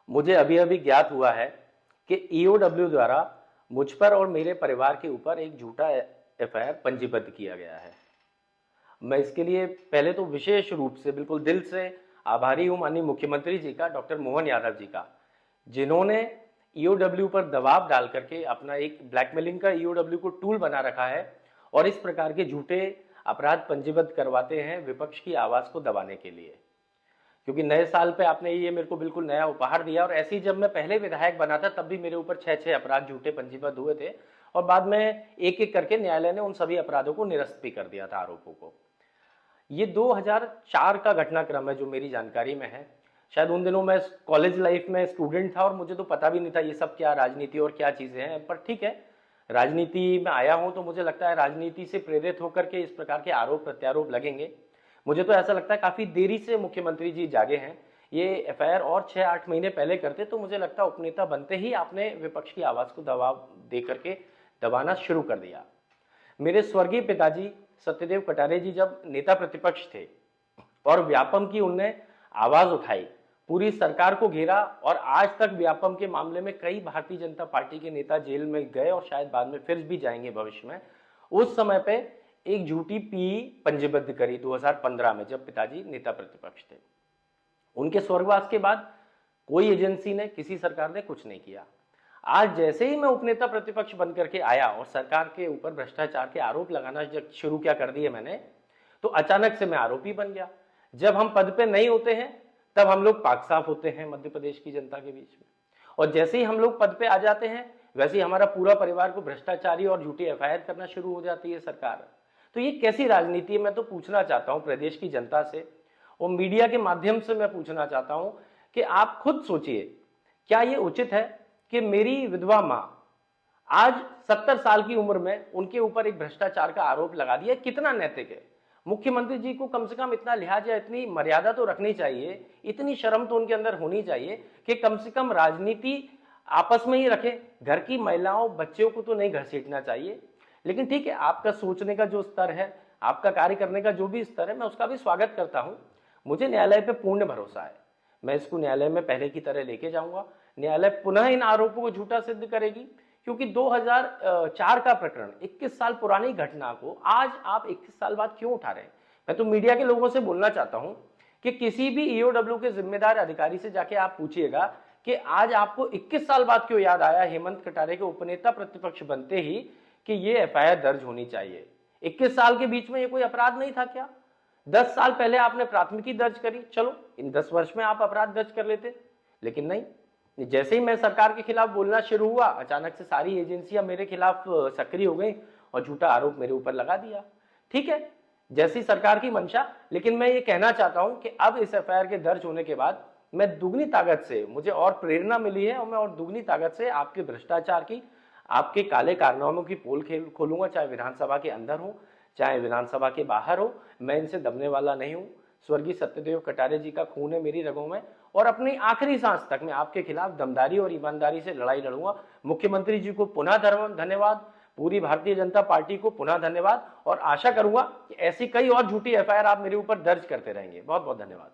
मुझे अभी अभी ज्ञात हुआ है कि ईओडब्ल्यू द्वारा मुझ पर और मेरे परिवार के ऊपर एक झूठा एफआईआर पंजीबद्ध किया गया है। मैं इसके लिए पहले तो विशेष रूप से बिल्कुल दिल से आभारी हूं माननीय मुख्यमंत्री जी का, डॉक्टर मोहन यादव जी का, जिन्होंने ईओडब्ल्यू पर दबाव डाल करके अपना एक ब्लैकमेलिंग का ईओडब्ल्यू को टूल बना रखा है और इस प्रकार के झूठे अपराध पंजीबद्ध करवाते हैं विपक्ष की आवाज को दबाने के लिए। क्योंकि नए साल पे आपने ये मेरे को बिल्कुल नया उपहार दिया, और ऐसे ही जब मैं पहले विधायक बना था तब भी मेरे ऊपर 6 अपराध झूठे पंजीबद्ध हुए थे, और बाद में एक एक करके न्यायालय ने उन सभी अपराधों को निरस्त भी कर दिया था, आरोपों को। ये 2004 का घटनाक्रम है जो मेरी जानकारी में है। शायद उन दिनों मैं कॉलेज लाइफ में स्टूडेंट था और मुझे तो पता भी नहीं था ये सब क्या राजनीति और क्या चीजें हैं, पर ठीक है, राजनीति में आया हूं तो मुझे लगता है राजनीति से प्रेरित होकर के इस प्रकार के आरोप प्रत्यारोप लगेंगे। मुझे तो ऐसा लगता है काफी देरी से मुख्यमंत्री जी जागे हैं। ये एफआईआर और 6-8 महीने पहले करते तो मुझे लगता है उपनेता बनते ही आपने विपक्ष की आवाज को दबाव दे करके दबाना शुरू कर दिया। मेरे स्वर्गीय पिताजी सत्यदेव कटारे जी जब नेता प्रतिपक्ष थे और व्यापम की उनने आवाज उठाई, पूरी सरकार को घेरा, और आज तक व्यापम के मामले में कई भारतीय जनता पार्टी के नेता जेल में गए और शायद बाद में फिर भी जाएंगे भविष्य में। उस समय पे एक झूठी पीई पंजीबद्ध करी 2015 में जब पिताजी नेता प्रतिपक्ष थे। उनके स्वर्गवास के बाद कोई एजेंसी ने, किसी सरकार ने कुछ नहीं किया। आज जैसे ही मैं उपनेता प्रतिपक्ष बनकर के आया और सरकार के ऊपर भ्रष्टाचार के आरोप लगाना जब शुरू क्या कर दिए मैंने, तो अचानक से मैं आरोपी बन गया। जब हम पद पे नहीं होते हैं तब हम लोग पाक साफ होते हैं मध्य प्रदेश की जनता के बीच में, और जैसे ही हम लोग पद पे आ जाते हैं वैसे ही हमारा पूरा परिवार को भ्रष्टाचारी और झूठी एफआईआर करना शुरू हो जाती है सरकार। तो ये कैसी राजनीति है? मैं तो पूछना चाहता हूं प्रदेश की जनता से और मीडिया के माध्यम से मैं पूछना चाहता हूं कि आप खुद सोचिए, क्या ये उचित है कि मेरी विधवा मां आज 70 साल की उम्र में उनके ऊपर एक भ्रष्टाचार का आरोप लगा दिया? कितना नैतिक है? मुख्यमंत्री जी को कम से कम इतना लिहाज या इतनी मर्यादा तो रखनी चाहिए, इतनी शर्म तो उनके अंदर होनी चाहिए कि कम से कम राजनीति आपस में ही रखे, घर की महिलाओं बच्चों को तो नहीं घसीटना चाहिए। लेकिन ठीक है, आपका सोचने का जो स्तर है, आपका कार्य करने का जो भी स्तर है, मैं उसका भी स्वागत करता हूं। मुझे न्यायालय पे पूर्ण भरोसा है, मैं इसको न्यायालय में पहले की तरह लेके जाऊंगा। न्यायालय पुनः इन आरोपों को झूठा सिद्ध करेगी, क्योंकि 2004 का प्रकरण, 21 साल पुरानी घटना को आज आप 21 साल बाद क्यों उठा रहे हैं? मैं तो मीडिया के लोगों से बोलना चाहता हूं कि किसी भी ईओडब्ल्यू के जिम्मेदार अधिकारी से जाके आप पूछिएगा कि आज आपको 21 साल बाद क्यों याद आया हेमंत कटारे के उपनेता प्रतिपक्ष बनते ही कि ये एफआईआर दर्ज होनी चाहिए। 21 साल के बीच में ये कोई अपराध नहीं था क्या? 10 साल पहले आपने प्राथमिकी दर्ज करी, चलो इन 10 वर्ष में आप अपराध दर्ज कर लेते, लेकिन नहीं। जैसे ही मैं सरकार के खिलाफ बोलना शुरू हुआ, अचानक से सारी एजेंसियां मेरे खिलाफ सक्रिय हो गई और झूठा आरोप मेरे ऊपर लगा दिया। ठीक है, जैसी सरकार की मंशा, लेकिन मैं ये कहना चाहता हूं कि अब इस एफआईआर के दर्ज होने के बाद मैं दुगनी ताकत से, मुझे और प्रेरणा मिली है और मैं और दुगनी ताकत से आपके भ्रष्टाचार की, आपके काले कारनामों की पोल खोलूंगा, चाहे विधानसभा के अंदर हो चाहे विधानसभा के बाहर हो। मैं इनसे दबने वाला नहीं हूं। स्वर्गीय सत्यदेव कटारे जी का खून है मेरी रगों में, और अपनी आखिरी सांस तक मैं आपके खिलाफ दमदारी और ईमानदारी से लड़ाई लड़ूंगा। मुख्यमंत्री जी को पुनः धन्यवाद, पूरी भारतीय जनता पार्टी को पुनः धन्यवाद, और आशा करूंगा कि ऐसी कई और झूठी एफआईआर आप मेरे ऊपर दर्ज करते रहेंगे। बहुत बहुत धन्यवाद।